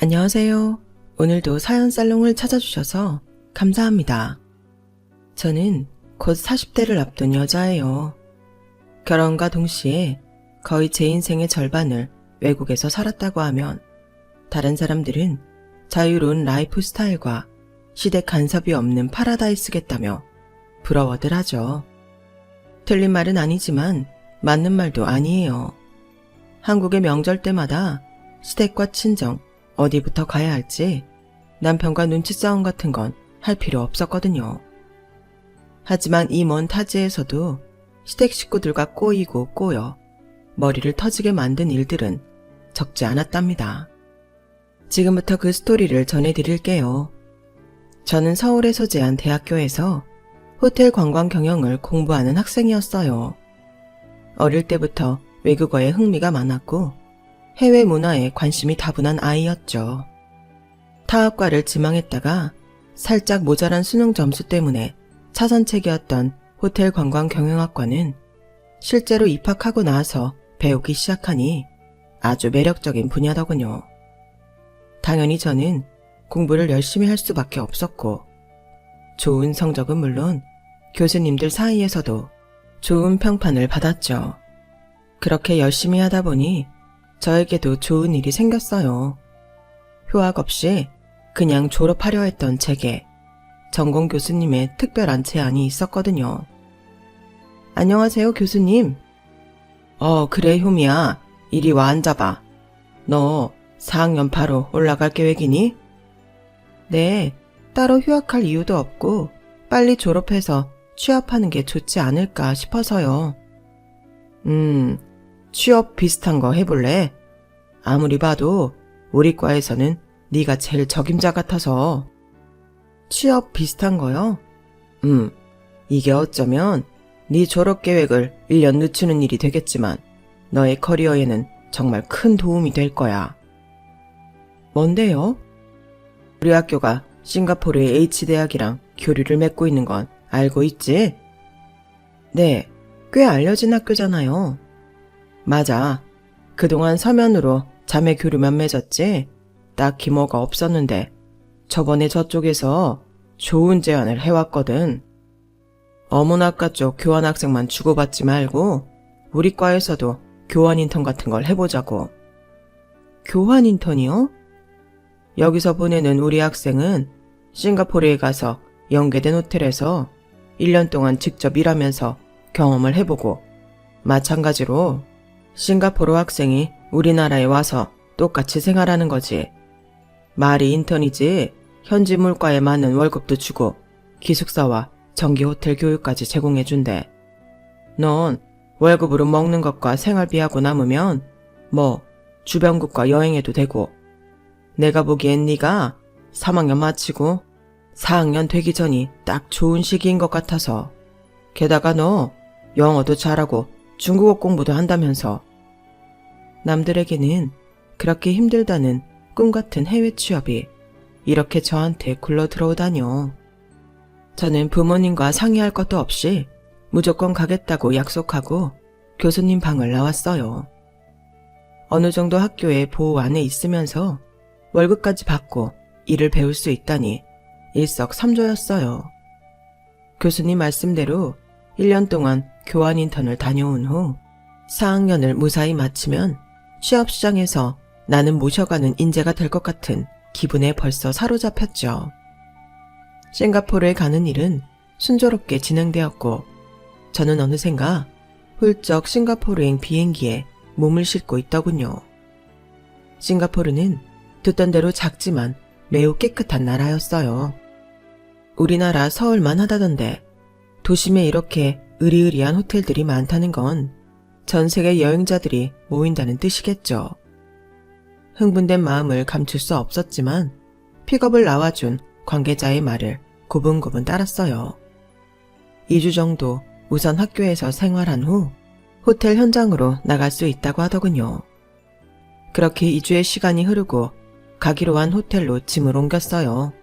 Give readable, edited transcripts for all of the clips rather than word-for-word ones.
안녕하세요. 오늘도 사연 살롱을 찾아주셔서 감사합니다. 저는 곧 40대를 앞둔 여자예요. 결혼과 동시에 거의 제 인생의 절반을 외국에서 살았다고 하면 다른 사람들은 자유로운 라이프 스타일과 시댁 간섭이 없는 파라다이스겠다며 부러워들 하죠. 틀린 말은 아니지만 맞는 말도 아니에요. 한국의 명절 때마다 시댁과 친정, 어디부터 가야 할지 남편과 눈치 싸움 같은 건 할 필요 없었거든요. 하지만 이 먼 타지에서도 시댁 식구들과 꼬이고 꼬여 머리를 터지게 만든 일들은 적지 않았답니다. 지금부터 그 스토리를 전해드릴게요. 저는 서울에 소재한 대학교에서 호텔 관광 경영을 공부하는 학생이었어요. 어릴 때부터 외국어에 흥미가 많았고 해외 문화에 관심이 다분한 아이였죠. 타학과를 지망했다가 살짝 모자란 수능 점수 때문에 차선책이었던 호텔 관광 경영학과는 실제로 입학하고 나서 배우기 시작하니 아주 매력적인 분야더군요. 당연히 저는 공부를 열심히 할 수밖에 없었고 좋은 성적은 물론 교수님들 사이에서도 좋은 평판을 받았죠. 그렇게 열심히 하다 보니 저에게도 좋은 일이 생겼어요. 휴학 없이 그냥 졸업하려 했던 제게 전공 교수님의 특별한 제안이 있었거든요. 안녕하세요, 교수님. 그래, 효미야. 이리 와 앉아봐. 너 4학년 바로 올라갈 계획이니? 네, 따로 휴학할 이유도 없고 빨리 졸업해서 취업하는 게 좋지 않을까 싶어서요. 취업 비슷한 거 해볼래? 아무리 봐도 우리 과에서는 네가 제일 적임자 같아서. 취업 비슷한 거요? 이게 어쩌면 네 졸업 계획을 1년 늦추는 일이 되겠지만 너의 커리어에는 정말 큰 도움이 될 거야. 뭔데요? 우리 학교가 싱가포르의 H대학이랑 교류를 맺고 있는 건 알고 있지? 네, 꽤 알려진 학교잖아요. 맞아. 그동안 서면으로 자매 교류만 맺었지 딱히 뭐가 없었는데 저번에 저쪽에서 좋은 제안을 해왔거든. 어문학과 쪽 교환학생만 주고받지 말고 우리 과에서도 교환 인턴 같은 걸 해보자고. 교환 인턴이요? 여기서 보내는 우리 학생은 싱가포르에 가서 연계된 호텔에서 1년 동안 직접 일하면서 경험을 해보고 마찬가지로 싱가포르 학생이 우리나라에 와서 똑같이 생활하는 거지. 말이 인턴이지 현지 물가에 맞는 월급도 주고 기숙사와 정기 호텔 교육까지 제공해준대. 넌 월급으로 먹는 것과 생활비하고 남으면 뭐 주변국가 여행해도 되고 내가 보기엔 네가 3학년 마치고 4학년 되기 전이 딱 좋은 시기인 것 같아서. 게다가 너 영어도 잘하고 중국어 공부도 한다면서. 남들에게는 그렇게 힘들다는 꿈같은 해외 취업이 이렇게 저한테 굴러 들어오다뇨. 저는 부모님과 상의할 것도 없이 무조건 가겠다고 약속하고 교수님 방을 나왔어요. 어느 정도 학교의 보호 안에 있으면서 월급까지 받고 일을 배울 수 있다니 일석삼조였어요. 교수님 말씀대로 1년 동안 교환 인턴을 다녀온 후 4학년을 무사히 마치면 취업시장에서 나는 모셔가는 인재가 될 것 같은 기분에 벌써 사로잡혔죠. 싱가포르에 가는 일은 순조롭게 진행되었고 저는 어느샌가 훌쩍 싱가포르행 비행기에 몸을 싣고 있더군요. 싱가포르는 듣던 대로 작지만 매우 깨끗한 나라였어요. 우리나라 서울만 하다던데 도심에 이렇게 으리으리한 호텔들이 많다는 건 전 세계 여행자들이 모인다는 뜻이겠죠. 흥분된 마음을 감출 수 없었지만 픽업을 나와준 관계자의 말을 고분고분 따랐어요. 2주 정도 우선 학교에서 생활한 후 호텔 현장으로 나갈 수 있다고 하더군요. 그렇게 2주의 시간이 흐르고 가기로 한 호텔로 짐을 옮겼어요.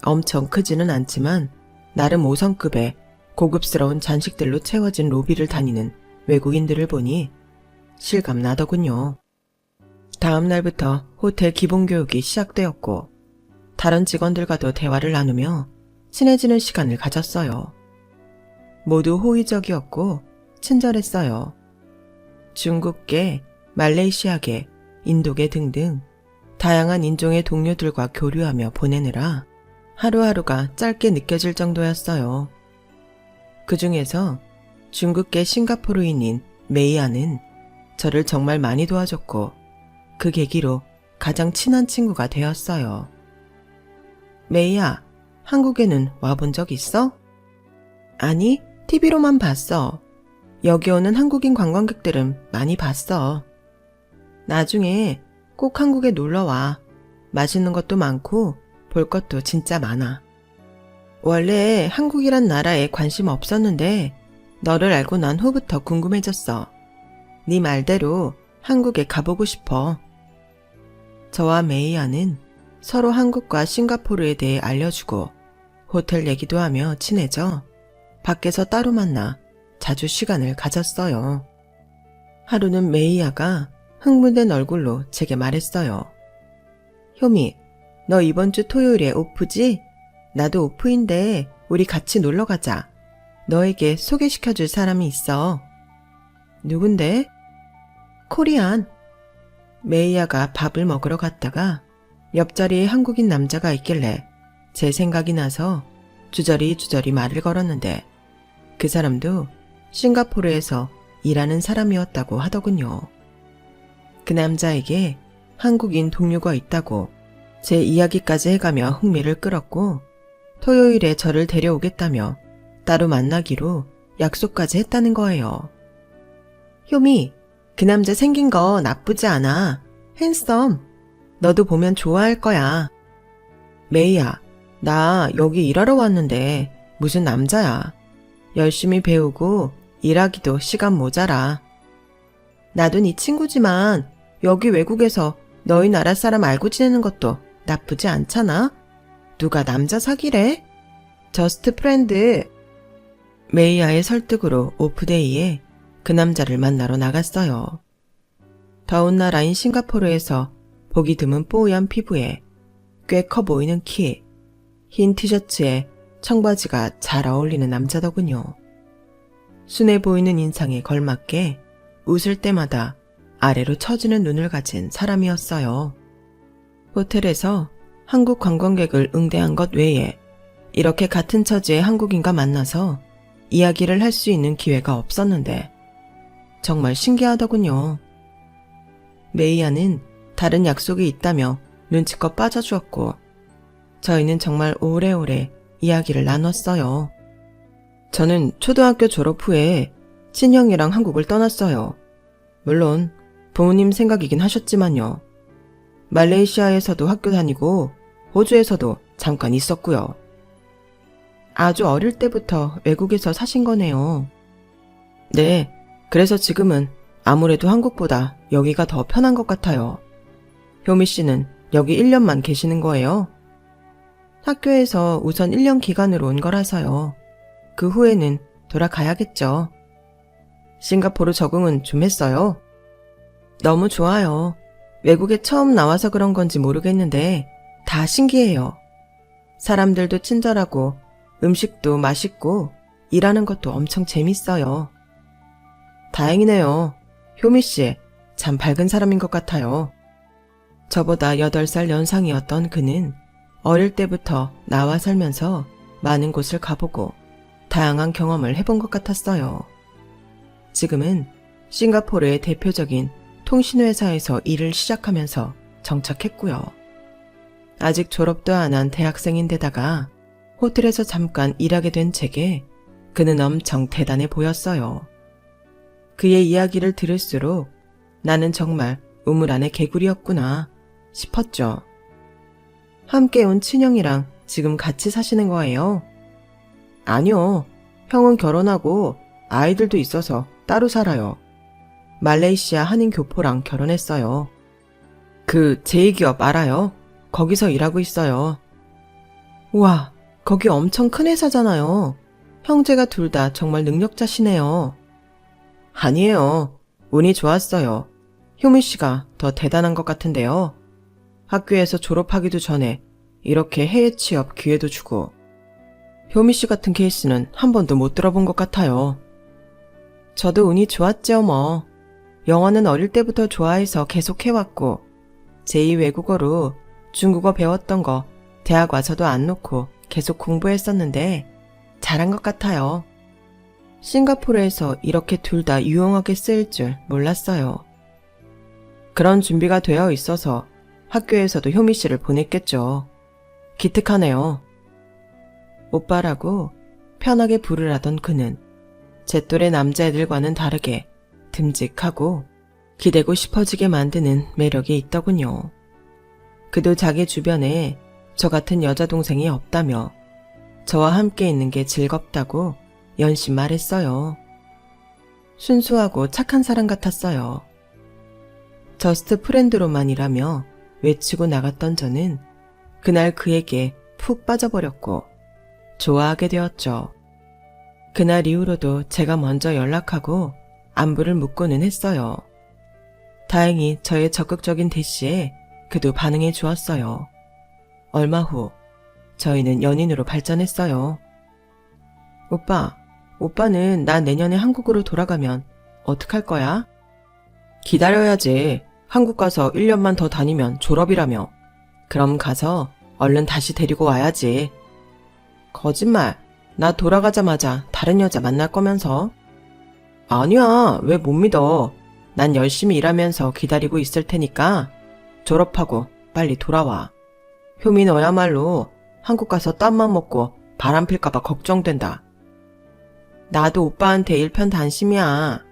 엄청 크지는 않지만 나름 5성급의 고급스러운 잔식들로 채워진 로비를 다니는 외국인들을 보니 실감나더군요. 다음 날부터 호텔 기본교육이 시작되었고 다른 직원들과도 대화를 나누며 친해지는 시간을 가졌어요. 모두 호의적이었고 친절했어요. 중국계, 말레이시아계, 인도계 등등 다양한 인종의 동료들과 교류하며 보내느라 하루하루가 짧게 느껴질 정도였어요. 그 중에서 중국계 싱가포르인인 메이아는 저를 정말 많이 도와줬고 그 계기로 가장 친한 친구가 되었어요. 메이아, 한국에는 와본 적 있어? 아니, TV로만 봤어. 여기 오는 한국인 관광객들은 많이 봤어. 나중에 꼭 한국에 놀러와. 맛있는 것도 많고 볼 것도 진짜 많아. 원래 한국이란 나라에 관심 없었는데 너를 알고 난 후부터 궁금해졌어. 네 말대로 한국에 가보고 싶어. 저와 메이아는 서로 한국과 싱가포르에 대해 알려주고 호텔 얘기도 하며 친해져 밖에서 따로 만나 자주 시간을 가졌어요. 하루는 메이아가 흥분된 얼굴로 제게 말했어요. 효미, 너 이번 주 토요일에 오프지? 나도 오프인데 우리 같이 놀러 가자. 너에게 소개시켜줄 사람이 있어. 누군데? 코리안. 메이아가 밥을 먹으러 갔다가 옆자리에 한국인 남자가 있길래 제 생각이 나서 주저리 말을 걸었는데 그 사람도 싱가포르에서 일하는 사람이었다고 하더군요. 그 남자에게 한국인 동료가 있다고 제 이야기까지 해가며 흥미를 끌었고 토요일에 저를 데려오겠다며 따로 만나기로 약속까지 했다는 거예요. 효미, 그 남자 생긴 거 나쁘지 않아. 핸섬. 너도 보면 좋아할 거야. 메이야, 나 여기 일하러 왔는데 무슨 남자야. 열심히 배우고 일하기도 시간 모자라. 나도 네 친구지만 여기 외국에서 너희 나라 사람 알고 지내는 것도 나쁘지 않잖아. 누가 남자 사귀래? 저스트 프렌드. 메이아의 설득으로 오프데이에 그 남자를 만나러 나갔어요. 더운 나라인 싱가포르에서 보기 드문 뽀얀 피부에 꽤 커 보이는 키, 흰 티셔츠에 청바지가 잘 어울리는 남자더군요. 순해 보이는 인상에 걸맞게 웃을 때마다 아래로 처지는 눈을 가진 사람이었어요. 호텔에서 한국 관광객을 응대한 것 외에 이렇게 같은 처지의 한국인과 만나서 이야기를 할 수 있는 기회가 없었는데 정말 신기하더군요. 메이아는 다른 약속이 있다며 눈치껏 빠져주었고 저희는 정말 오래오래 이야기를 나눴어요. 저는 초등학교 졸업 후에 친형이랑 한국을 떠났어요. 물론 부모님 생각이긴 하셨지만요. 말레이시아에서도 학교 다니고 호주에서도 잠깐 있었고요. 아주 어릴 때부터 외국에서 사신 거네요. 네, 그래서 지금은 아무래도 한국보다 여기가 더 편한 것 같아요. 효미 씨는 여기 1년만 계시는 거예요? 학교에서 우선 1년 기간으로 온 거라서요. 그 후에는 돌아가야겠죠. 싱가포르 적응은 좀 했어요? 너무 좋아요. 외국에 처음 나와서 그런 건지 모르겠는데 다 신기해요. 사람들도 친절하고 음식도 맛있고 일하는 것도 엄청 재밌어요. 다행이네요. 효미 씨, 참 밝은 사람인 것 같아요. 저보다 8살 연상이었던 그는 어릴 때부터 나와 살면서 많은 곳을 가보고 다양한 경험을 해본 것 같았어요. 지금은 싱가포르의 대표적인 통신회사에서 일을 시작하면서 정착했고요. 아직 졸업도 안 한 대학생인데다가 호텔에서 잠깐 일하게 된 제게 그는 엄청 대단해 보였어요. 그의 이야기를 들을수록 나는 정말 우물 안의 개구리였구나 싶었죠. 함께 온 친형이랑 지금 같이 사시는 거예요? 아니요. 형은 결혼하고 아이들도 있어서 따로 살아요. 말레이시아 한인 교포랑 결혼했어요. 그 제2기업 알아요? 거기서 일하고 있어요. 우와, 거기 엄청 큰 회사잖아요. 형제가 둘 다 정말 능력자시네요. 아니에요. 운이 좋았어요. 효미 씨가 더 대단한 것 같은데요. 학교에서 졸업하기도 전에 이렇게 해외 취업 기회도 주고, 효미 씨 같은 케이스는 한 번도 못 들어본 것 같아요. 저도 운이 좋았죠 뭐. 영어는 어릴 때부터 좋아해서 계속 해왔고, 제2 외국어로 중국어 배웠던 거 대학 와서도 안 놓고 계속 공부했었는데 잘한 것 같아요. 싱가포르에서 이렇게 둘 다 유용하게 쓰일 줄 몰랐어요. 그런 준비가 되어 있어서 학교에서도 효미 씨를 보냈겠죠. 기특하네요. 오빠라고 편하게 부르라던 그는 제 또래 남자애들과는 다르게 듬직하고 기대고 싶어지게 만드는 매력이 있더군요. 그도 자기 주변에 저 같은 여자 동생이 없다며 저와 함께 있는 게 즐겁다고 연신 말했어요. 순수하고 착한 사람 같았어요. 저스트 프렌드로만이라며 외치고 나갔던 저는 그날 그에게 푹 빠져버렸고 좋아하게 되었죠. 그날 이후로도 제가 먼저 연락하고 안부를 묻고는 했어요. 다행히 저의 적극적인 대시에 그도 반응해 주었어요. 얼마 후 저희는 연인으로 발전했어요. 오빠는 나 내년에 한국으로 돌아가면 어떡할 거야? 기다려야지. 한국 가서 1년만 더 다니면 졸업이라며. 그럼 가서 얼른 다시 데리고 와야지. 거짓말. 나 돌아가자마자 다른 여자 만날 거면서. 아니야, 왜 못 믿어. 난 열심히 일하면서 기다리고 있을 테니까 졸업하고 빨리 돌아와. 효미 너야말로 한국 가서 땀만 먹고 바람 필까봐 걱정된다. 나도 오빠한테 일편단심이야.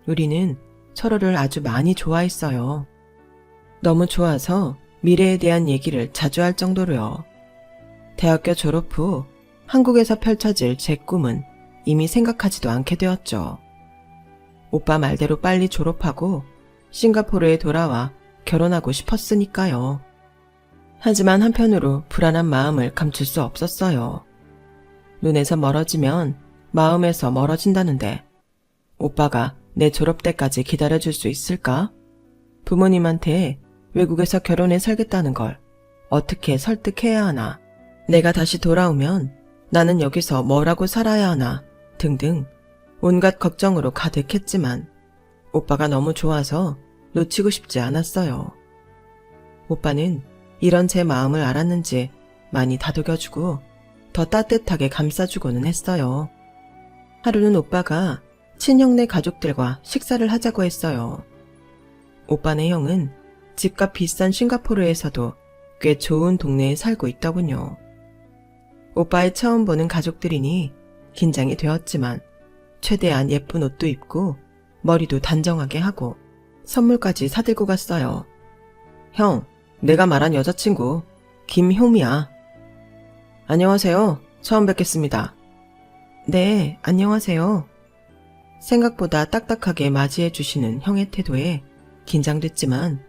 우리는 서로를 아주 많이 좋아했어요. 너무 좋아서 미래에 대한 얘기를 자주 할 정도로요. 대학교 졸업 후 한국에서 펼쳐질 제 꿈은 이미 생각하지도 않게 되었죠. 오빠 말대로 빨리 졸업하고 싱가포르에 돌아와 결혼하고 싶었으니까요. 하지만 한편으로 불안한 마음을 감출 수 없었어요. 눈에서 멀어지면 마음에서 멀어진다는데 오빠가 내 졸업 때까지 기다려줄 수 있을까? 부모님한테 외국에서 결혼해 살겠다는 걸 어떻게 설득해야 하나? 내가 다시 돌아오면 나는 여기서 뭐라고 살아야 하나? 등등 온갖 걱정으로 가득했지만 오빠가 너무 좋아서 놓치고 싶지 않았어요. 오빠는 이런 제 마음을 알았는지 많이 다독여주고 더 따뜻하게 감싸주고는 했어요. 하루는 오빠가 친형네 가족들과 식사를 하자고 했어요. 오빠네 형은 집값 비싼 싱가포르에서도 꽤 좋은 동네에 살고 있더군요. 오빠의 처음 보는 가족들이니 긴장이 되었지만 최대한 예쁜 옷도 입고 머리도 단정하게 하고 선물까지 사들고 갔어요. 형, 내가 말한 여자친구 김효미야. 안녕하세요. 처음 뵙겠습니다. 네, 안녕하세요. 생각보다 딱딱하게 맞이해 주시는 형의 태도에 긴장됐지만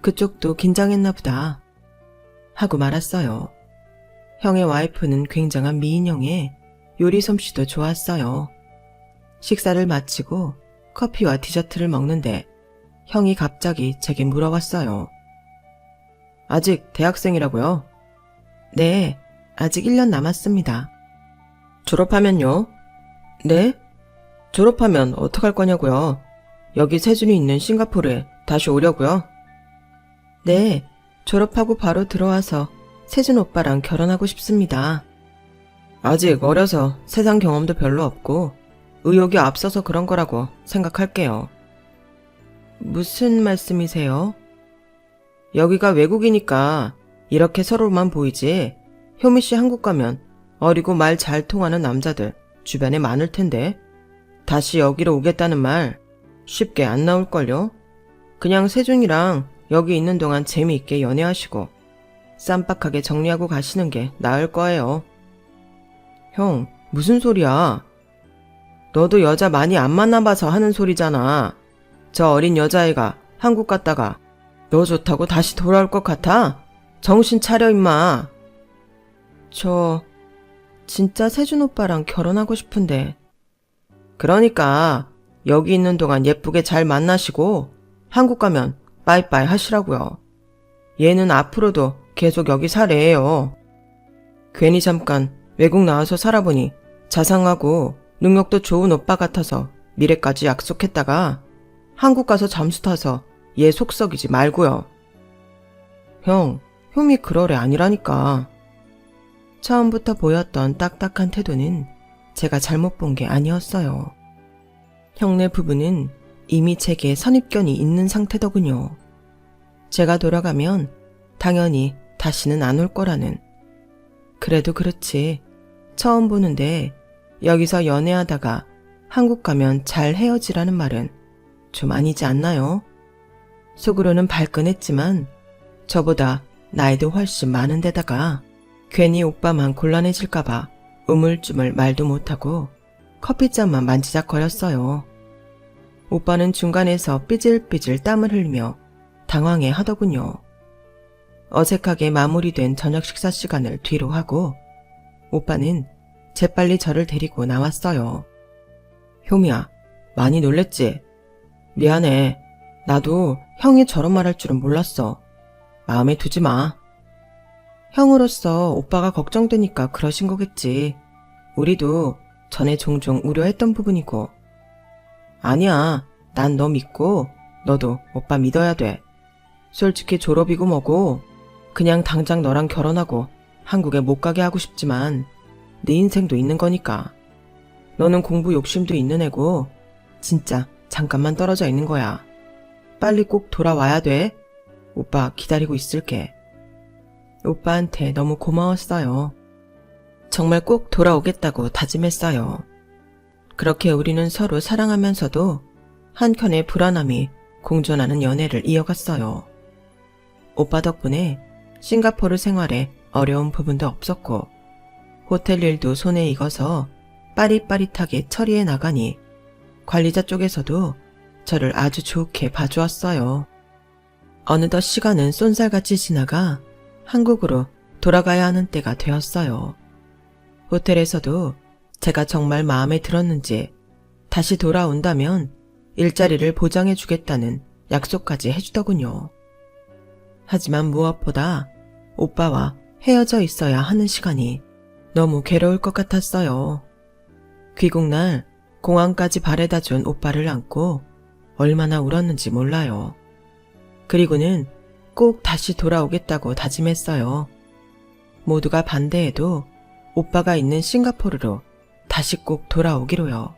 그쪽도 긴장했나 보다 하고 말았어요. 형의 와이프는 굉장한 미인형에 요리 솜씨도 좋았어요. 식사를 마치고 커피와 디저트를 먹는데 형이 갑자기 제게 물어봤어요. 아직 대학생이라고요? 네, 아직 1년 남았습니다. 졸업하면요? 네? 졸업하면 어떡할 거냐고요? 여기 세준이 있는 싱가포르에 다시 오려고요? 네, 졸업하고 바로 들어와서 세준 오빠랑 결혼하고 싶습니다. 아직 어려서 세상 경험도 별로 없고 의욕이 앞서서 그런 거라고 생각할게요. 무슨 말씀이세요? 여기가 외국이니까 이렇게 서로만 보이지 효미 씨 한국 가면 어리고 말 잘 통하는 남자들 주변에 많을 텐데 다시 여기로 오겠다는 말 쉽게 안 나올걸요? 그냥 세준이랑 여기 있는 동안 재미있게 연애하시고 쌈박하게 정리하고 가시는 게 나을 거예요. 형, 무슨 소리야? 너도 여자 많이 안 만나봐서 하는 소리잖아. 저 어린 여자애가 한국 갔다가 너 좋다고 다시 돌아올 것 같아? 정신 차려 임마. 저 진짜 세준 오빠랑 결혼하고 싶은데. 그러니까 여기 있는 동안 예쁘게 잘 만나시고 한국 가면 빠이빠이 하시라고요. 얘는 앞으로도 계속 여기 살래요. 괜히 잠깐 외국 나와서 살아보니 자상하고 능력도 좋은 오빠 같아서 미래까지 약속했다가 한국 가서 잠수 타서 얘 속 썩이지 말고요. 형, 효미 그럴 애 아니라니까. 처음부터 보였던 딱딱한 태도는 제가 잘못 본 게 아니었어요. 형네 부부는 이미 제게 선입견이 있는 상태더군요. 제가 돌아가면 당연히 다시는 안 올 거라는. 그래도 그렇지. 처음 보는데 여기서 연애하다가 한국 가면 잘 헤어지라는 말은 좀 아니지 않나요? 속으로는 발끈했지만 저보다 나이도 훨씬 많은 데다가 괜히 오빠만 곤란해질까봐 우물쭈물 말도 못하고 커피잔만 만지작거렸어요. 오빠는 중간에서 삐질삐질 땀을 흘리며 당황해 하더군요. 어색하게 마무리된 저녁 식사 시간을 뒤로 하고 오빠는 재빨리 저를 데리고 나왔어요. 효미야, 많이 놀랬지? 미안해. 나도 형이 저런 말 할 줄은 몰랐어. 마음에 두지 마. 형으로서 오빠가 걱정되니까 그러신 거겠지. 우리도 전에 종종 우려했던 부분이고. 아니야, 난 너 믿고 너도 오빠 믿어야 돼. 솔직히 졸업이고 뭐고 그냥 당장 너랑 결혼하고 한국에 못 가게 하고 싶지만 네 인생도 있는 거니까. 너는 공부 욕심도 있는 애고 진짜 잠깐만 떨어져 있는 거야. 빨리 꼭 돌아와야 돼. 오빠 기다리고 있을게. 오빠한테 너무 고마웠어요. 정말 꼭 돌아오겠다고 다짐했어요. 그렇게 우리는 서로 사랑하면서도 한켠의 불안함이 공존하는 연애를 이어갔어요. 오빠 덕분에 싱가포르 생활에 어려운 부분도 없었고 호텔 일도 손에 익어서 빠릿빠릿하게 처리해 나가니 관리자 쪽에서도 저를 아주 좋게 봐주었어요. 어느덧 시간은 쏜살같이 지나가 한국으로 돌아가야 하는 때가 되었어요. 호텔에서도 제가 정말 마음에 들었는지 다시 돌아온다면 일자리를 보장해 주겠다는 약속까지 해주더군요. 하지만 무엇보다 오빠와 헤어져 있어야 하는 시간이 너무 괴로울 것 같았어요. 귀국날 공항까지 바래다 준 오빠를 안고 얼마나 울었는지 몰라요. 그리고는 꼭 다시 돌아오겠다고 다짐했어요. 모두가 반대해도 오빠가 있는 싱가포르로 다시 꼭 돌아오기로요.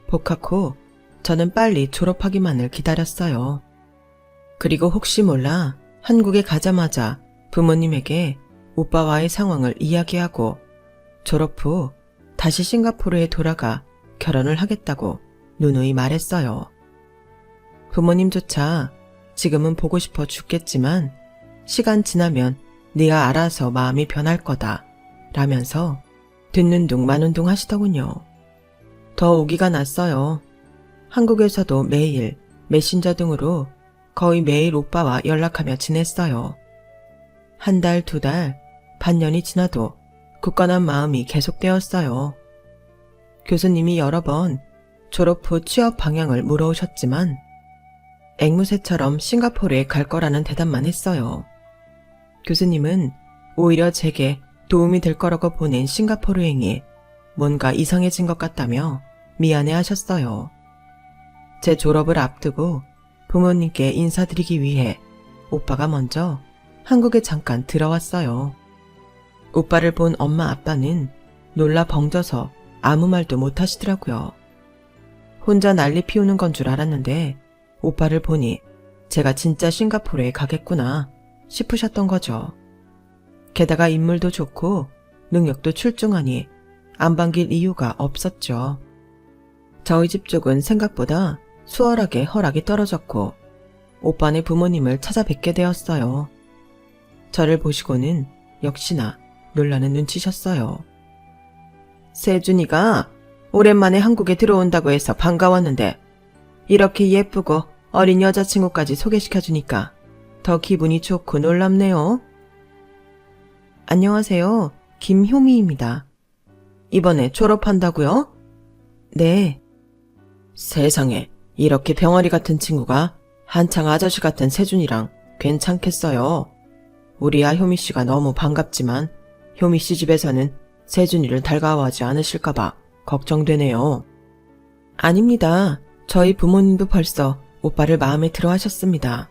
복학 후 저는 빨리 졸업하기만을 기다렸어요. 그리고 혹시 몰라 한국에 가자마자 부모님에게 오빠와의 상황을 이야기하고 졸업 후 다시 싱가포르에 돌아가 결혼을 하겠다고 누누이 말했어요. 부모님조차 지금은 보고 싶어 죽겠지만 시간 지나면 네가 알아서 마음이 변할 거다 라면서 듣는 둥 마는 둥 하시더군요. 더 오기가 났어요. 한국에서도 메일, 메신저 등으로 거의 매일 오빠와 연락하며 지냈어요. 한 달, 두 달, 반년이 지나도 굳건한 마음이 계속되었어요. 교수님이 여러 번 졸업 후 취업 방향을 물어오셨지만 앵무새처럼 싱가포르에 갈 거라는 대답만 했어요. 교수님은 오히려 제게 도움이 될 거라고 보낸 싱가포르행이 뭔가 이상해진 것 같다며 미안해 하셨어요. 제 졸업을 앞두고 부모님께 인사드리기 위해 오빠가 먼저 한국에 잠깐 들어왔어요. 오빠를 본 엄마 아빠는 놀라 벙져서 아무 말도 못 하시더라고요. 혼자 난리 피우는 건 줄 알았는데 오빠를 보니 제가 진짜 싱가포르에 가겠구나 싶으셨던 거죠. 게다가 인물도 좋고 능력도 출중하니 안 반길 이유가 없었죠. 저희 집 쪽은 생각보다 수월하게 허락이 떨어졌고 오빠네 부모님을 찾아뵙게 되었어요. 저를 보시고는 역시나 놀라는 눈치셨어요. 세준이가 오랜만에 한국에 들어온다고 해서 반가웠는데 이렇게 예쁘고 어린 여자친구까지 소개시켜주니까 더 기분이 좋고 놀랍네요. 안녕하세요. 김효미입니다. 이번에 졸업한다고요? 네. 세상에 이렇게 병아리 같은 친구가 한창 아저씨 같은 세준이랑 괜찮겠어요. 우리야 효미 씨가 너무 반갑지만 효미 씨 집에서는 세준이를 달가워하지 않으실까봐 걱정되네요. 아닙니다. 저희 부모님도 벌써 오빠를 마음에 들어 하셨습니다.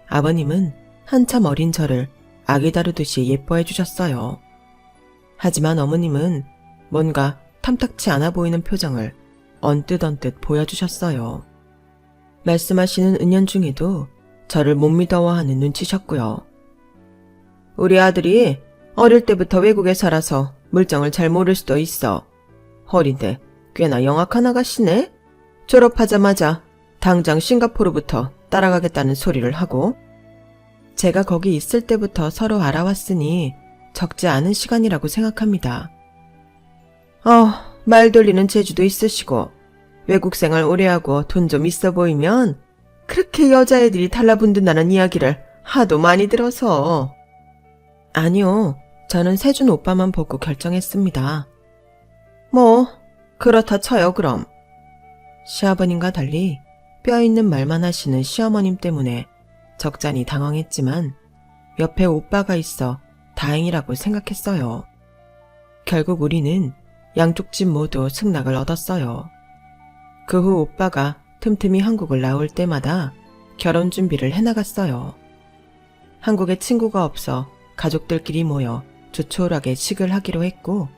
아버님은 한참 어린 저를 아기 다루듯이 예뻐해 주셨어요. 하지만 어머님은 뭔가 탐탁치 않아 보이는 표정을 언뜻 보여주셨어요. 말씀하시는 은연중에도 저를 못 믿어워하는 눈치셨고요. 우리 아들이 어릴 때부터 외국에 살아서 물정을 잘 모를 수도 있어. 어린데 꽤나 영악한 아가씨네? 졸업하자마자 당장 싱가포르부터 따라가겠다는 소리를 하고, 제가 거기 있을 때부터 서로 알아왔으니 적지 않은 시간이라고 생각합니다. 말 돌리는 재주도 있으시고 외국 생활 오래 하고 돈 좀 있어 보이면 그렇게 여자애들이 달라붙는다는 이야기를 하도 많이 들어서. 아니요, 저는 세준 오빠만 보고 결정했습니다. 뭐 그렇다 쳐요 그럼. 시아버님과 달리 뼈있는 말만 하시는 시어머님 때문에 적잖이 당황했지만 옆에 오빠가 있어 다행이라고 생각했어요. 결국 우리는 양쪽 집 모두 승낙을 얻었어요. 그 후 오빠가 틈틈이 한국을 나올 때마다 결혼 준비를 해나갔어요. 한국에 친구가 없어 가족들끼리 모여 조촐하게 식을 하기로 했고,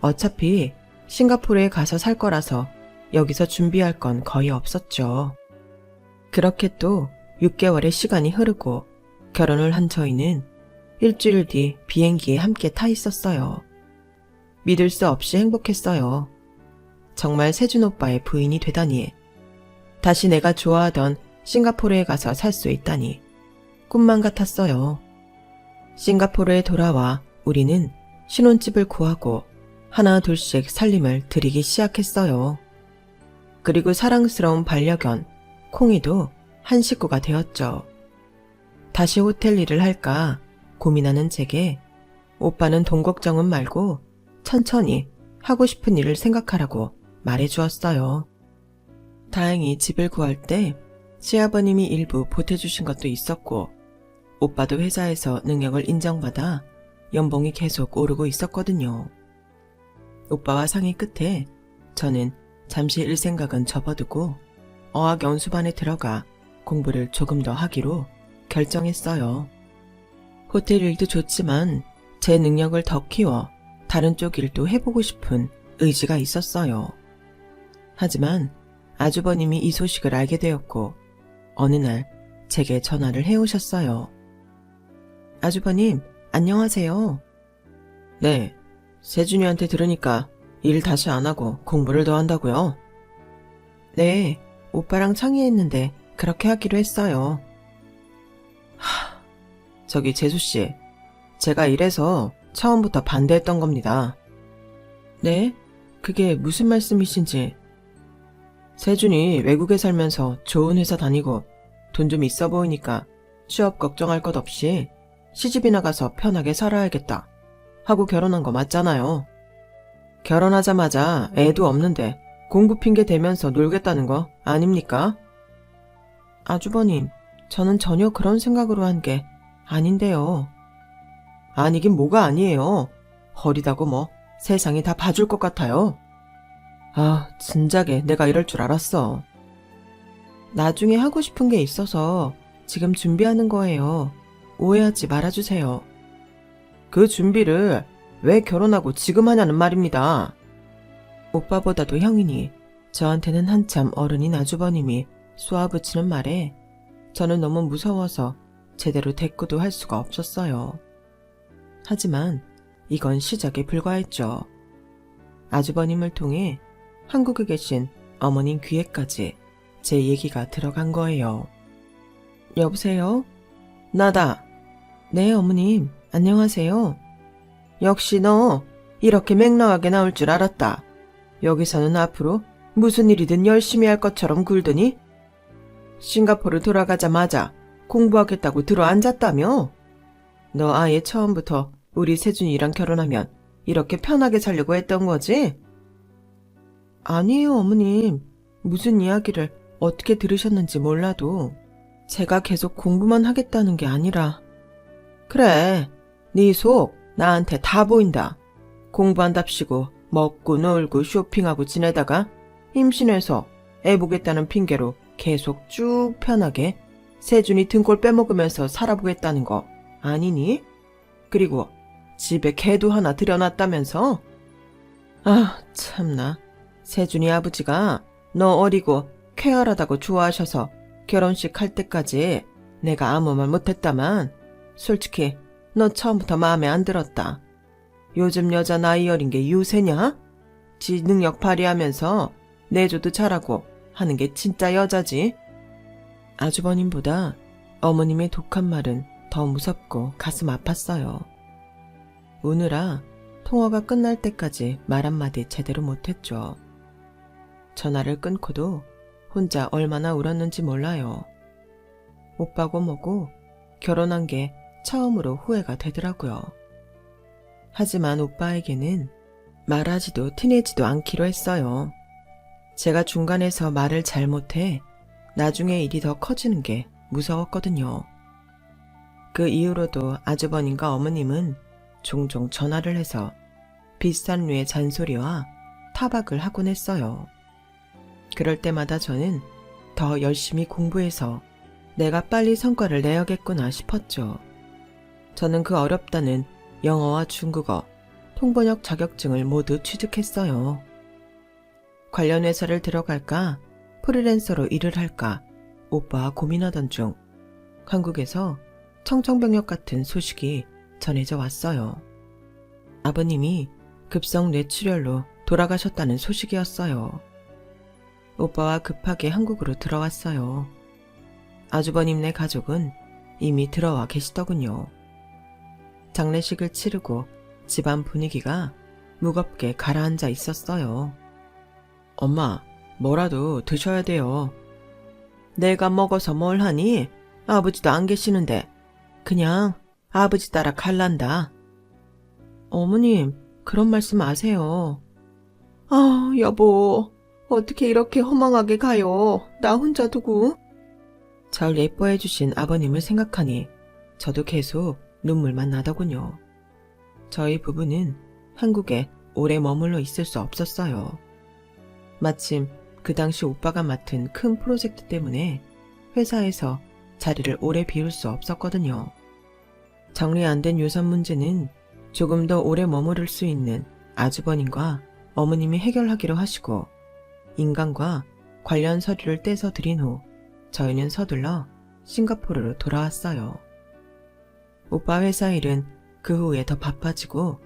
어차피 싱가포르에 가서 살 거라서 여기서 준비할 건 거의 없었죠. 그렇게 또 6개월의 시간이 흐르고 결혼을 한 저희는 일주일 뒤 비행기에 함께 타 있었어요. 믿을 수 없이 행복했어요. 정말 세준 오빠의 부인이 되다니. 다시 내가 좋아하던 싱가포르에 가서 살 수 있다니. 꿈만 같았어요. 싱가포르에 돌아와 우리는 신혼집을 구하고 하나 둘씩 살림을 들이기 시작했어요. 그리고 사랑스러운 반려견 콩이도 한 식구가 되었죠. 다시 호텔 일을 할까 고민하는 제게 오빠는 돈 걱정은 말고 천천히 하고 싶은 일을 생각하라고 말해주었어요. 다행히 집을 구할 때 시아버님이 일부 보태주신 것도 있었고, 오빠도 회사에서 능력을 인정받아 연봉이 계속 오르고 있었거든요. 오빠와 상의 끝에 저는 잠시 일 생각은 접어두고 어학 연수반에 들어가 공부를 조금 더 하기로 결정했어요. 호텔 일도 좋지만 제 능력을 더 키워 다른 쪽 일도 해보고 싶은 의지가 있었어요. 하지만 아주버님이 이 소식을 알게 되었고 어느 날 제게 전화를 해오셨어요. 아주버님, 안녕하세요. 네, 세준이한테 들으니까 일 다시 안 하고 공부를 더 한다고요? 네, 오빠랑 상의했는데 그렇게 하기로 했어요. 저기 재수씨, 제가 이래서 처음부터 반대했던 겁니다. 네? 그게 무슨 말씀이신지. 세준이 외국에 살면서 좋은 회사 다니고 돈 좀 있어 보이니까 취업 걱정할 것 없이 시집이나 가서 편하게 살아야겠다 하고 결혼한 거 맞잖아요. 결혼하자마자 애도 없는데 공부 핑계 대면서 놀겠다는 거 아닙니까? 아주버님, 저는 전혀 그런 생각으로 한 게 아닌데요. 아니긴 뭐가 아니에요. 허리다고 뭐 세상이 다 봐줄 것 같아요. 진작에 내가 이럴 줄 알았어. 나중에 하고 싶은 게 있어서 지금 준비하는 거예요. 오해하지 말아주세요. 그 준비를 왜 결혼하고 지금 하냐는 말입니다. 오빠보다도 형이니 저한테는 한참 어른인 아주버님이 쏘아붙이는 말에 저는 너무 무서워서 제대로 대꾸도 할 수가 없었어요. 하지만 이건 시작에 불과했죠. 아주버님을 통해 한국에 계신 어머님 귀에까지 제 얘기가 들어간 거예요. 여보세요? 나다. 네, 어머님. 안녕하세요. 역시 너 이렇게 맹랑하게 나올 줄 알았다. 여기서는 앞으로 무슨 일이든 열심히 할 것처럼 굴더니 싱가포르 돌아가자마자 공부하겠다고 들어앉았다며? 너 아예 처음부터 우리 세준이랑 결혼하면 이렇게 편하게 살려고 했던 거지? 아니에요, 어머님. 무슨 이야기를 어떻게 들으셨는지 몰라도 제가 계속 공부만 하겠다는 게 아니라. 그래, 네 속 나한테 다 보인다. 공부한답시고 먹고 놀고 쇼핑하고 지내다가 임신해서 애 보겠다는 핑계로 계속 쭉 편하게 세준이 등골 빼먹으면서 살아보겠다는 거 아니니? 그리고 집에 개도 하나 들여놨다면서? 아, 참나. 세준이 아버지가 너 어리고 쾌활하다고 좋아하셔서 결혼식 할 때까지 내가 아무 말 못했다만 솔직히 너 처음부터 마음에 안 들었다. 요즘 여자 나이 어린 게 유세냐? 지 능력 발휘하면서 내조도 잘하고 하는 게 진짜 여자지. 아주버님보다 어머님의 독한 말은 더 무섭고 가슴 아팠어요. 우느라 통화가 끝날 때까지 말 한마디 제대로 못했죠. 전화를 끊고도 혼자 얼마나 울었는지 몰라요. 오빠고 뭐고 결혼한 게 처음으로 후회가 되더라고요. 하지만 오빠에게는 말하지도 티내지도 않기로 했어요. 제가 중간에서 말을 잘못해 나중에 일이 더 커지는 게 무서웠거든요. 그 이후로도 아주버님과 어머님은 종종 전화를 해서 비슷한 류의 잔소리와 타박을 하곤 했어요. 그럴 때마다 저는 더 열심히 공부해서 내가 빨리 성과를 내야겠구나 싶었죠. 저는 그 어렵다는 영어와 중국어, 통번역 자격증을 모두 취득했어요. 관련 회사를 들어갈까, 프리랜서로 일을 할까, 오빠와 고민하던 중 한국에서 청천벽력 같은 소식이 전해져 왔어요. 아버님이 급성 뇌출혈로 돌아가셨다는 소식이었어요. 오빠와 급하게 한국으로 들어왔어요. 아주버님네 가족은 이미 들어와 계시더군요. 장례식을 치르고 집안 분위기가 무겁게 가라앉아 있었어요. 엄마, 뭐라도 드셔야 돼요. 내가 먹어서 뭘 하니? 아버지도 안 계시는데 그냥 아버지 따라 갈란다. 어머님, 그런 말씀 마세요. 아, 여보, 어떻게 이렇게 허망하게 가요? 나 혼자 두고. 절 예뻐해 주신 아버님을 생각하니 저도 계속 눈물만 나더군요. 저희 부부는 한국에 오래 머물러 있을 수 없었어요. 마침 그 당시 오빠가 맡은 큰 프로젝트 때문에 회사에서 자리를 오래 비울 수 없었거든요. 정리 안 된 유산 문제는 조금 더 오래 머무를 수 있는 아주버님과 어머님이 해결하기로 하시고 인강과 관련 서류를 떼서 드린 후 저희는 서둘러 싱가포르로 돌아왔어요. 오빠 회사 일은 그 후에 더 바빠지고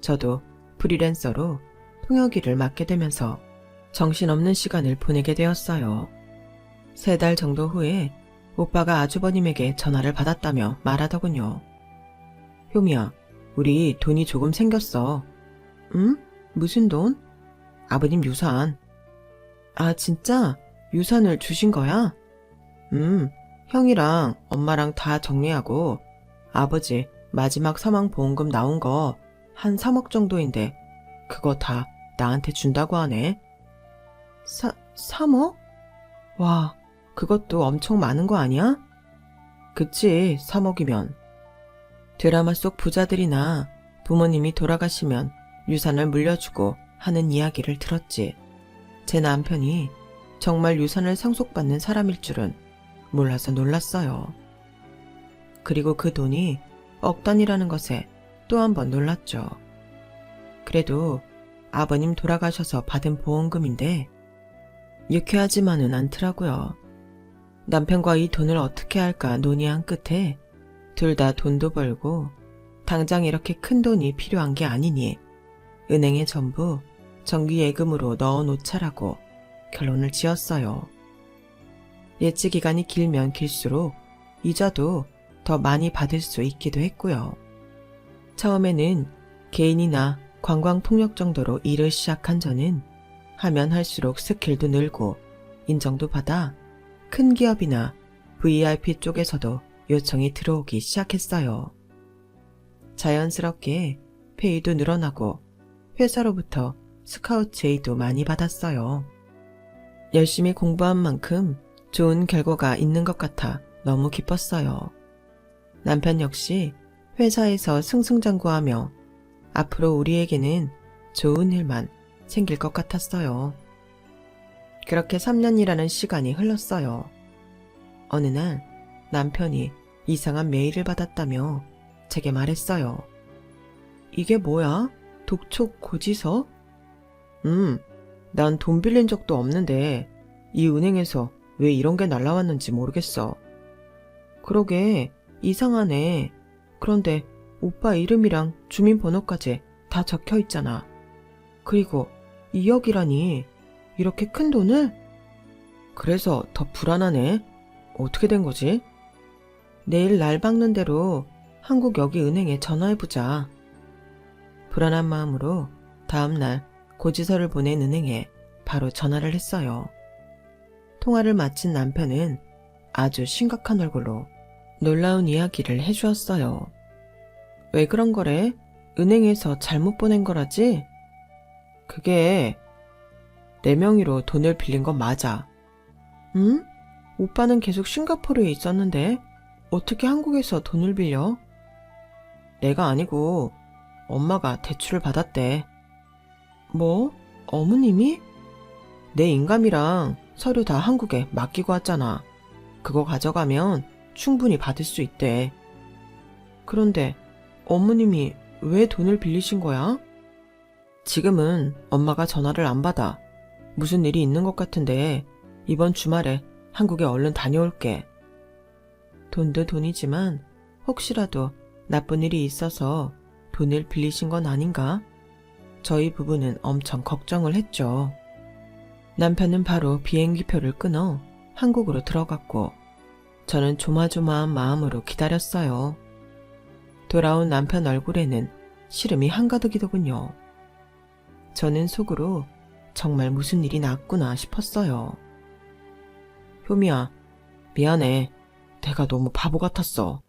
저도 프리랜서로 통역 일을 맡게 되면서 정신없는 시간을 보내게 되었어요. 3달 정도 후에 오빠가 아주버님에게 전화를 받았다며 말하더군요. 효미야, 우리 돈이 조금 생겼어. 응? 무슨 돈? 아버님 유산. 아, 진짜? 유산을 주신 거야? 형이랑 엄마랑 다 정리하고 아버지 마지막 사망보험금 나온 거 한 3억 정도인데 그거 다 나한테 준다고 하네. 3억? 와, 그것도 엄청 많은 거 아니야? 그치, 3억이면. 드라마 속 부자들이나 부모님이 돌아가시면 유산을 물려주고 하는 이야기를 들었지. 제 남편이 정말 유산을 상속받는 사람일 줄은 몰라서 놀랐어요. 그리고 그 돈이 억 단위라는 것에 또 한 번 놀랐죠. 그래도 아버님 돌아가셔서 받은 보험금인데 유쾌하지만은 않더라고요. 남편과 이 돈을 어떻게 할까 논의한 끝에 둘 다 돈도 벌고 당장 이렇게 큰 돈이 필요한 게 아니니 은행에 전부 정기예금으로 넣어놓자라고 결론을 지었어요. 예치 기간이 길면 길수록 이자도 더 많이 받을 수 있기도 했고요. 처음에는 개인이나 관광통역 정도로 일을 시작한 저는 하면 할수록 스킬도 늘고 인정도 받아 큰 기업이나 VIP 쪽에서도 요청이 들어오기 시작했어요. 자연스럽게 페이도 늘어나고 회사로부터 스카우트 제의도 많이 받았어요. 열심히 공부한 만큼 좋은 결과가 있는 것 같아 너무 기뻤어요. 남편 역시 회사에서 승승장구하며 앞으로 우리에게는 좋은 일만 생길 것 같았어요. 그렇게 3년이라는 시간이 흘렀어요. 어느 날 남편이 이상한 메일을 받았다며 제게 말했어요. 이게 뭐야? 독촉 고지서? 난 돈 빌린 적도 없는데 이 은행에서 왜 이런 게 날라왔는지 모르겠어. 그러게 이상하네. 그런데 오빠 이름이랑 주민번호까지 다 적혀 있잖아. 그리고 2억이라니 이렇게 큰 돈을? 그래서 더 불안하네. 어떻게 된 거지? 내일 날 박는 대로 한국 여기은행에 전화해보자. 불안한 마음으로 다음날 고지서를 보낸 은행에 바로 전화를 했어요. 통화를 마친 남편은 아주 심각한 얼굴로 놀라운 이야기를 해주었어요. 왜 그런 거래? 은행에서 잘못 보낸 거라지? 그게 내 명의로 돈을 빌린 건 맞아. 응? 오빠는 계속 싱가포르에 있었는데 어떻게 한국에서 돈을 빌려? 내가 아니고 엄마가 대출을 받았대. 뭐? 어머님이? 내 인감이랑 서류 다 한국에 맡기고 왔잖아. 그거 가져가면 충분히 받을 수 있대. 그런데 어머님이 왜 돈을 빌리신 거야? 지금은 엄마가 전화를 안 받아. 무슨 일이 있는 것 같은데 이번 주말에 한국에 얼른 다녀올게. 돈도 돈이지만 혹시라도 나쁜 일이 있어서 돈을 빌리신 건 아닌가? 저희 부부는 엄청 걱정을 했죠. 남편은 바로 비행기표를 끊어 한국으로 들어갔고 저는 조마조마한 마음으로 기다렸어요. 돌아온 남편 얼굴에는 시름이 한가득이더군요. 저는 속으로 정말 무슨 일이 났구나 싶었어요. 효미야, 미안해. 내가 너무 바보 같았어.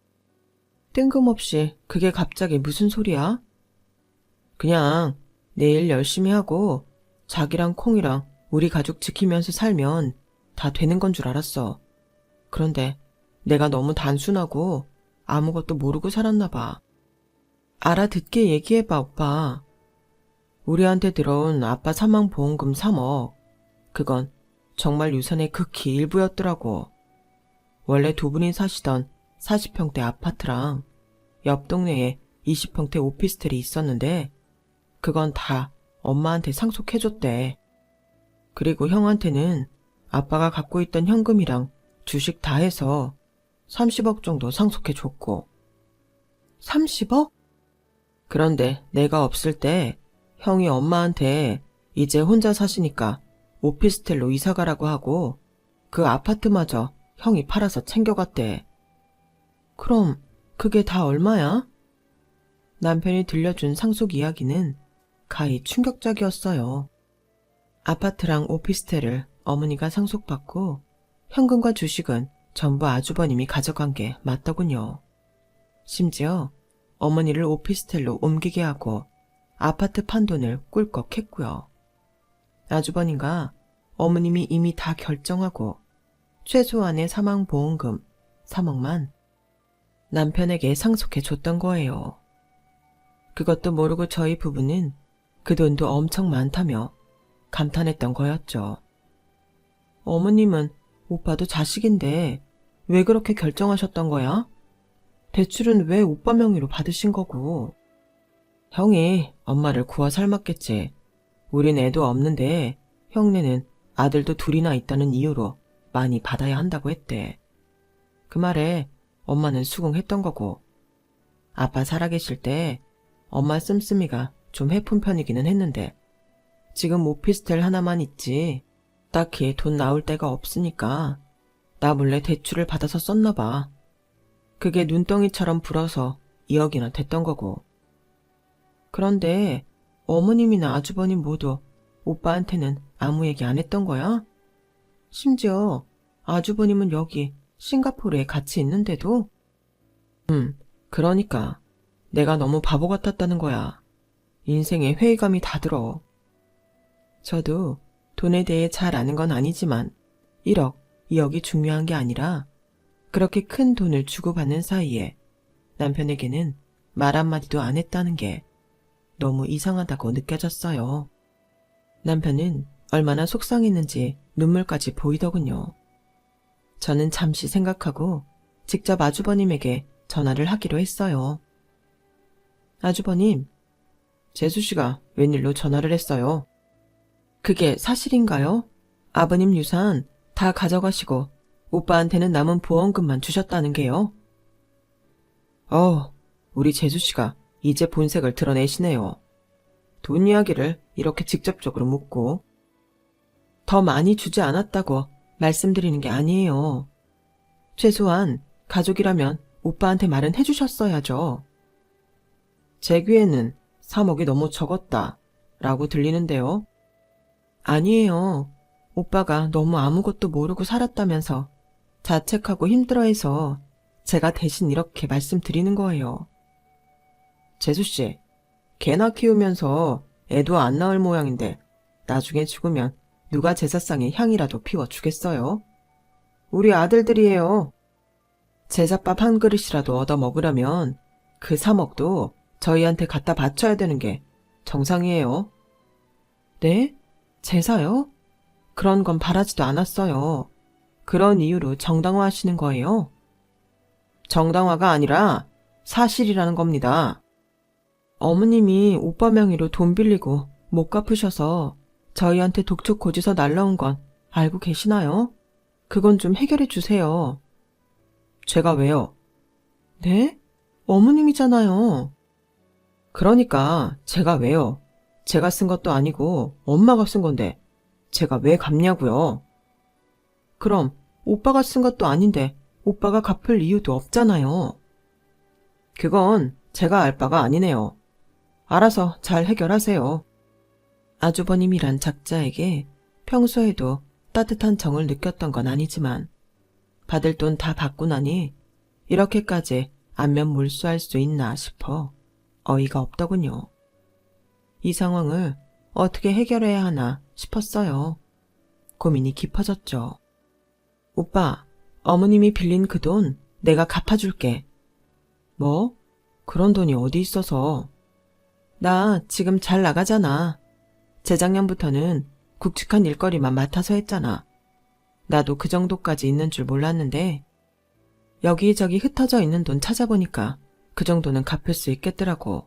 뜬금없이 그게 갑자기 무슨 소리야? 그냥 내일 열심히 하고 자기랑 콩이랑 우리 가족 지키면서 살면 다 되는 건 줄 알았어. 그런데 내가 너무 단순하고 아무것도 모르고 살았나 봐. 알아듣게 얘기해봐, 오빠. 우리한테 들어온 아빠 사망보험금 3억. 그건 정말 유산의 극히 일부였더라고. 원래 두 분이 사시던 40평대 아파트랑 옆 동네에 20평대 오피스텔이 있었는데 그건 다 엄마한테 상속해줬대. 그리고 형한테는 아빠가 갖고 있던 현금이랑 주식 다 해서 30억 정도 상속해줬고. 30억? 그런데 내가 없을 때 형이 엄마한테 이제 혼자 사시니까 오피스텔로 이사가라고 하고 그 아파트마저 형이 팔아서 챙겨갔대. 그럼 그게 다 얼마야? 남편이 들려준 상속 이야기는 가히 충격적이었어요. 아파트랑 오피스텔을 어머니가 상속받고 현금과 주식은 전부 아주버님이 가져간 게 맞더군요. 심지어 어머니를 오피스텔로 옮기게 하고 아파트 판돈을 꿀꺽 했고요. 아주버님과 어머님이 이미 다 결정하고 최소한의 사망보험금 3억만 남편에게 상속해 줬던 거예요. 그것도 모르고 저희 부부는 그 돈도 엄청 많다며 감탄했던 거였죠. 어머님은 오빠도 자식인데 왜 그렇게 결정하셨던 거야? 대출은 왜 오빠 명의로 받으신 거고? 형이 엄마를 구워 삶았겠지. 우린 애도 없는데 형네는 아들도 둘이나 있다는 이유로 많이 받아야 한다고 했대. 그 말에 엄마는 수긍했던 거고. 아빠 살아계실 때 엄마 씀씀이가 좀 해픈 편이기는 했는데 지금 오피스텔 하나만 있지 딱히 돈 나올 데가 없으니까 나 몰래 대출을 받아서 썼나 봐. 그게 눈덩이처럼 불어서 2억이나 됐던 거고. 그런데 어머님이나 아주버님 모두 오빠한테는 아무 얘기 안 했던 거야? 심지어 아주버님은 여기 싱가포르에 같이 있는데도? 그러니까 내가 너무 바보 같았다는 거야. 인생에 회의감이 다 들어. 저도 돈에 대해 잘 아는 건 아니지만 1억, 2억이 중요한 게 아니라 그렇게 큰 돈을 주고받는 사이에 남편에게는 말 한마디도 안 했다는 게 너무 이상하다고 느껴졌어요. 남편은 얼마나 속상했는지 눈물까지 보이더군요. 저는 잠시 생각하고 직접 아주버님에게 전화를 하기로 했어요. 아주버님, 재수씨가 웬일로 전화를 했어요? 그게 사실인가요? 아버님 유산 다 가져가시고 오빠한테는 남은 보험금만 주셨다는 게요? 우리 재수씨가 이제 본색을 드러내시네요. 돈 이야기를 이렇게 직접적으로 묻고. 더 많이 주지 않았다고 말씀드리는 게 아니에요. 최소한 가족이라면 오빠한테 말은 해주셨어야죠. 제 귀에는 3억이 너무 적었다 라고 들리는데요. 아니에요. 오빠가 너무 아무것도 모르고 살았다면서 자책하고 힘들어해서 제가 대신 이렇게 말씀드리는 거예요. 재수씨, 개나 키우면서 애도 안 낳을 모양인데 나중에 죽으면 누가 제사상에 향이라도 피워주겠어요? 우리 아들들이에요. 제사밥 한 그릇이라도 얻어 먹으려면 그 3억도 저희한테 갖다 바쳐야 되는 게 정상이에요. 네? 제사요? 그런 건 바라지도 않았어요. 그런 이유로 정당화하시는 거예요? 정당화가 아니라 사실이라는 겁니다. 어머님이 오빠 명의로 돈 빌리고 못 갚으셔서 저희한테 독촉 고지서 날라온 건 알고 계시나요? 그건 좀 해결해 주세요. 제가 왜요? 네? 어머님이잖아요. 그러니까 제가 왜요? 제가 쓴 것도 아니고 엄마가 쓴 건데 제가 왜 갚냐고요? 그럼 오빠가 쓴 것도 아닌데 오빠가 갚을 이유도 없잖아요. 그건 제가 알 바가 아니네요. 알아서 잘 해결하세요. 아주버님이란 작자에게 평소에도 따뜻한 정을 느꼈던 건 아니지만 받을 돈 다 받고 나니 이렇게까지 안면 몰수할 수 있나 싶어 어이가 없더군요. 이 상황을 어떻게 해결해야 하나 싶었어요. 고민이 깊어졌죠. 오빠, 어머님이 빌린 그 돈 내가 갚아줄게. 뭐? 그런 돈이 어디 있어서? 나 지금 잘 나가잖아. 재작년부터는 굵직한 일거리만 맡아서 했잖아. 나도 그 정도까지 있는 줄 몰랐는데 여기저기 흩어져 있는 돈 찾아보니까 그 정도는 갚을 수 있겠더라고.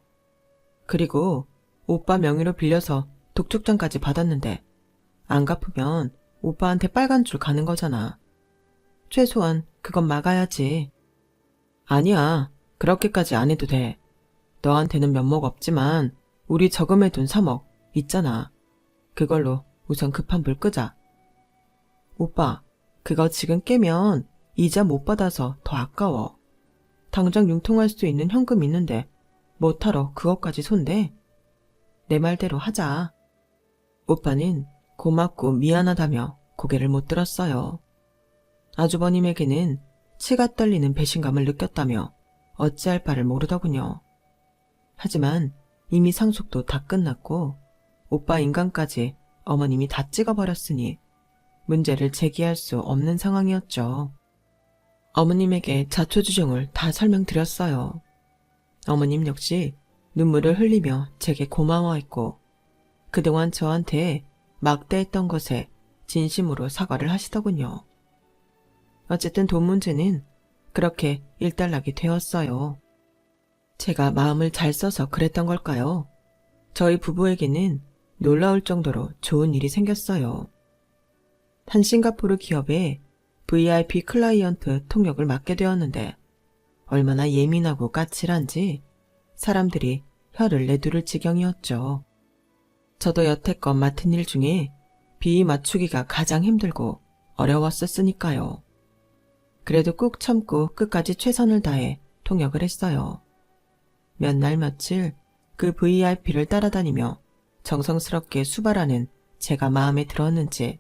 그리고 오빠 명의로 빌려서 독촉장까지 받았는데 안 갚으면 오빠한테 빨간 줄 가는 거잖아. 최소한 그건 막아야지. 아니야, 그렇게까지 안 해도 돼. 너한테는 면목 없지만 우리 저금해둔 3억 있잖아. 그걸로 우선 급한 불 끄자. 오빠, 그거 지금 깨면 이자 못 받아서 더 아까워. 당장 융통할 수 있는 현금 있는데 뭐하러 그것까지 손대? 내 말대로 하자. 오빠는 고맙고 미안하다며 고개를 못 들었어요. 아주버님에게는 치가 떨리는 배신감을 느꼈다며 어찌할 바를 모르더군요. 하지만 이미 상속도 다 끝났고 오빠 인간까지 어머님이 다 찍어버렸으니 문제를 제기할 수 없는 상황이었죠. 어머님에게 자초지종을 다 설명드렸어요. 어머님 역시 눈물을 흘리며 제게 고마워했고 그동안 저한테 막대했던 것에 진심으로 사과를 하시더군요. 어쨌든 돈 문제는 그렇게 일단락이 되었어요. 제가 마음을 잘 써서 그랬던 걸까요? 저희 부부에게는 놀라울 정도로 좋은 일이 생겼어요. 한 싱가포르 기업에 VIP 클라이언트 통역을 맡게 되었는데 얼마나 예민하고 까칠한지 사람들이 혀를 내두를 지경이었죠. 저도 여태껏 맡은 일 중에 비위 맞추기가 가장 힘들고 어려웠었으니까요. 그래도 꾹 참고 끝까지 최선을 다해 통역을 했어요. 몇 날 며칠 그 VIP를 따라다니며 정성스럽게 수발하는 제가 마음에 들었는지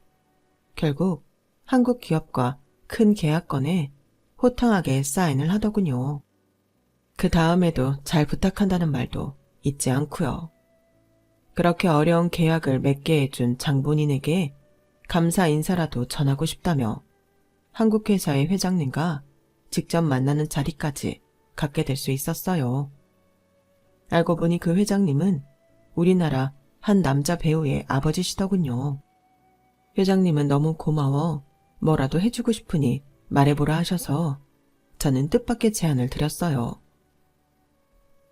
결국 한국 기업과 큰 계약건에 호탕하게 사인을 하더군요. 그 다음에도 잘 부탁한다는 말도 잊지 않고요. 그렇게 어려운 계약을 맺게 해준 장본인에게 감사 인사라도 전하고 싶다며 한국 회사의 회장님과 직접 만나는 자리까지 갖게 될 수 있었어요. 알고 보니 그 회장님은 우리나라 한 남자 배우의 아버지시더군요. 회장님은 너무 고마워 뭐라도 해주고 싶으니 말해보라 하셔서 저는 뜻밖의 제안을 드렸어요.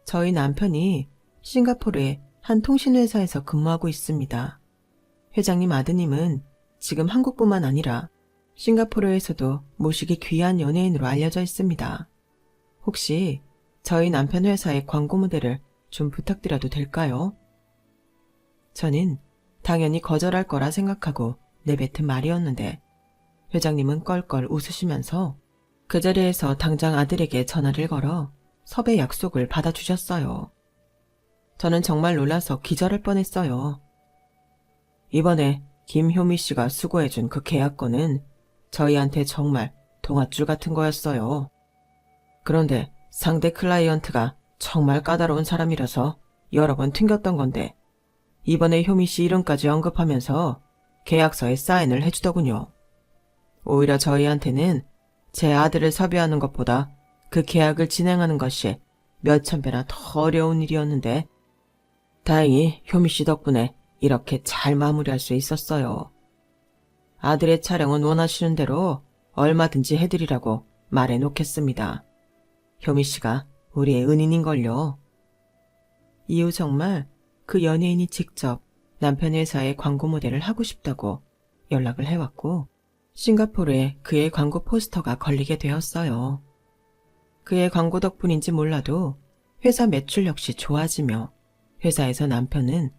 저희 남편이 싱가포르의 한 통신회사에서 근무하고 있습니다. 회장님 아드님은 지금 한국뿐만 아니라 싱가포르에서도 모시기 귀한 연예인으로 알려져 있습니다. 혹시 저희 남편 회사의 광고 모델을 좀 부탁드려도 될까요? 저는 당연히 거절할 거라 생각하고 내뱉은 말이었는데 회장님은 껄껄 웃으시면서 그 자리에서 당장 아들에게 전화를 걸어 섭외 약속을 받아주셨어요. 저는 정말 놀라서 기절할 뻔했어요. 이번에 김효미 씨가 수고해준 그 계약건은 저희한테 정말 동아줄 같은 거였어요. 그런데 상대 클라이언트가 정말 까다로운 사람이라서 여러 번 튕겼던 건데 이번에 효미 씨 이름까지 언급하면서 계약서에 사인을 해주더군요. 오히려 저희한테는 제 아들을 섭외하는 것보다 그 계약을 진행하는 것이 몇천 배나 더 어려운 일이었는데 다행히 효미 씨 덕분에 이렇게 잘 마무리할 수 있었어요. 아들의 촬영은 원하시는 대로 얼마든지 해드리라고 말해놓겠습니다. 효미 씨가 우리의 은인인걸요. 이후 정말 그 연예인이 직접 남편 회사의 광고 모델을 하고 싶다고 연락을 해왔고 싱가포르에 그의 광고 포스터가 걸리게 되었어요. 그의 광고 덕분인지 몰라도 회사 매출 역시 좋아지며 회사에서 남편은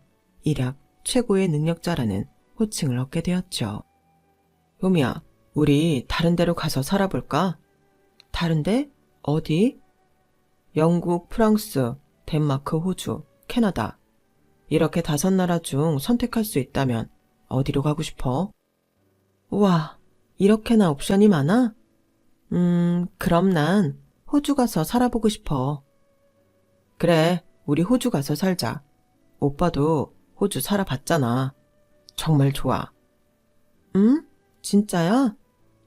일약 최고의 능력자라는 호칭을 얻게 되었죠. 효미야, 우리 다른 데로 가서 살아볼까? 다른데? 어디? 영국, 프랑스, 덴마크, 호주, 캐나다. 이렇게 5나라 중 선택할 수 있다면 어디로 가고 싶어? 우와, 이렇게나 옵션이 많아? 그럼 난 호주 가서 살아보고 싶어. 그래, 우리 호주 가서 살자. 오빠도 호주 살아봤잖아. 정말 좋아. 응? 진짜야?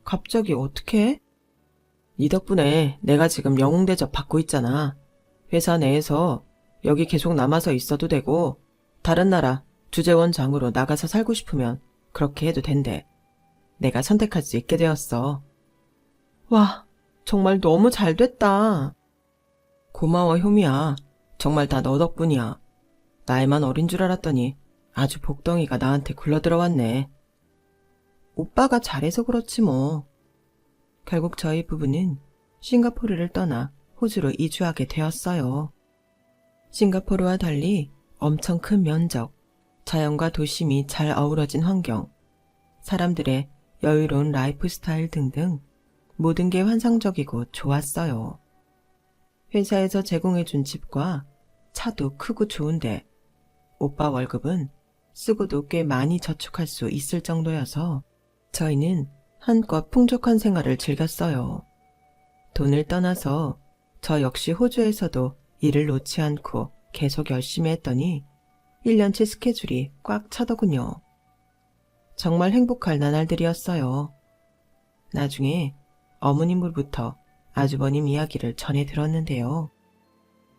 갑자기 어떻게? 네 덕분에 내가 지금 영웅 대접 받고 있잖아. 회사 내에서 여기 계속 남아서 있어도 되고 다른 나라 주재원장으로 나가서 살고 싶으면 그렇게 해도 된대. 내가 선택할 수 있게 되었어. 와, 정말 너무 잘 됐다. 고마워, 효미야. 정말 다 너 덕분이야. 나이만 어린 줄 알았더니 아주 복덩이가 나한테 굴러들어왔네. 오빠가 잘해서 그렇지 뭐. 결국 저희 부부는 싱가포르를 떠나 호주로 이주하게 되었어요. 싱가포르와 달리 엄청 큰 면적, 자연과 도심이 잘 어우러진 환경, 사람들의 여유로운 라이프 스타일 등등 모든 게 환상적이고 좋았어요. 회사에서 제공해준 집과 차도 크고 좋은데 오빠 월급은 쓰고도 꽤 많이 저축할 수 있을 정도여서 저희는 한껏 풍족한 생활을 즐겼어요. 돈을 떠나서 저 역시 호주에서도 일을 놓지 않고 계속 열심히 했더니 1년치 스케줄이 꽉 차더군요. 정말 행복할 나날들이었어요. 나중에 어머님으로부터 아주버님 이야기를 전해 들었는데요.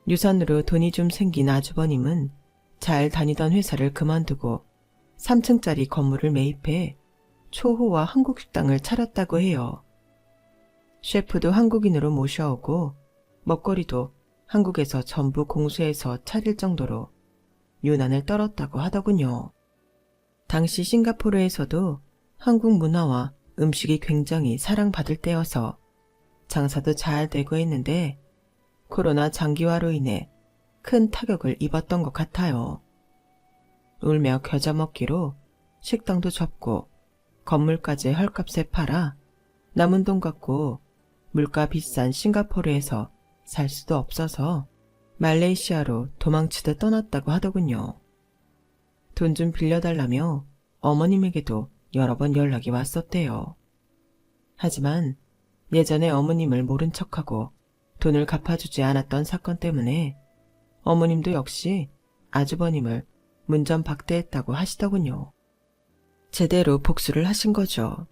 유산으로 돈이 좀 생긴 아주버님은 잘 다니던 회사를 그만두고 3층짜리 건물을 매입해 초호화 한국 식당을 차렸다고 해요. 셰프도 한국인으로 모셔오고 먹거리도 한국에서 전부 공수해서 차릴 정도로 유난을 떨었다고 하더군요. 당시 싱가포르에서도 한국 문화와 음식이 굉장히 사랑받을 때여서 장사도 잘 되고 했는데 코로나 장기화로 인해 큰 타격을 입었던 것 같아요. 울며 겨자 먹기로 식당도 접고 건물까지 헐값에 팔아 남은 돈 갖고 물가 비싼 싱가포르에서 살 수도 없어서 말레이시아로 도망치듯 떠났다고 하더군요. 돈 좀 빌려달라며 어머님에게도 여러 번 연락이 왔었대요. 하지만 예전에 어머님을 모른 척하고 돈을 갚아주지 않았던 사건 때문에 어머님도 역시 아주버님을 문전박대했다고 하시더군요. 제대로 복수를 하신 거죠.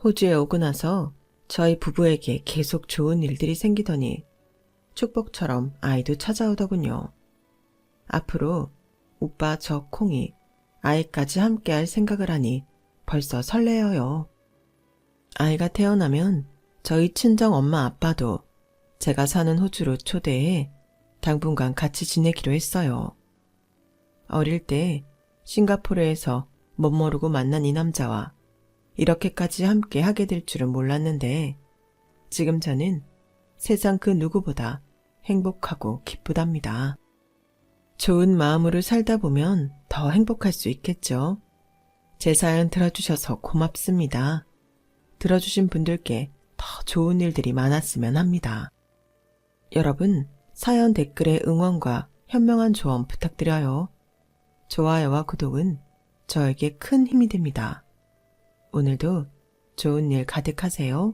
호주에 오고 나서 저희 부부에게 계속 좋은 일들이 생기더니 축복처럼 아이도 찾아오더군요. 앞으로 오빠 저 콩이 아이까지 함께할 생각을 하니 벌써 설레어요. 아이가 태어나면 저희 친정 엄마 아빠도 제가 사는 호주로 초대해 당분간 같이 지내기로 했어요. 어릴 때 싱가포르에서 멋모르고 만난 이 남자와 이렇게까지 함께 하게 될 줄은 몰랐는데 지금 저는 세상 그 누구보다 행복하고 기쁘답니다. 좋은 마음으로 살다 보면 더 행복할 수 있겠죠. 제 사연 들어주셔서 고맙습니다. 들어주신 분들께 더 좋은 일들이 많았으면 합니다. 여러분, 사연 댓글에 응원과 현명한 조언 부탁드려요. 좋아요와 구독은 저에게 큰 힘이 됩니다. 오늘도 좋은 일 가득하세요.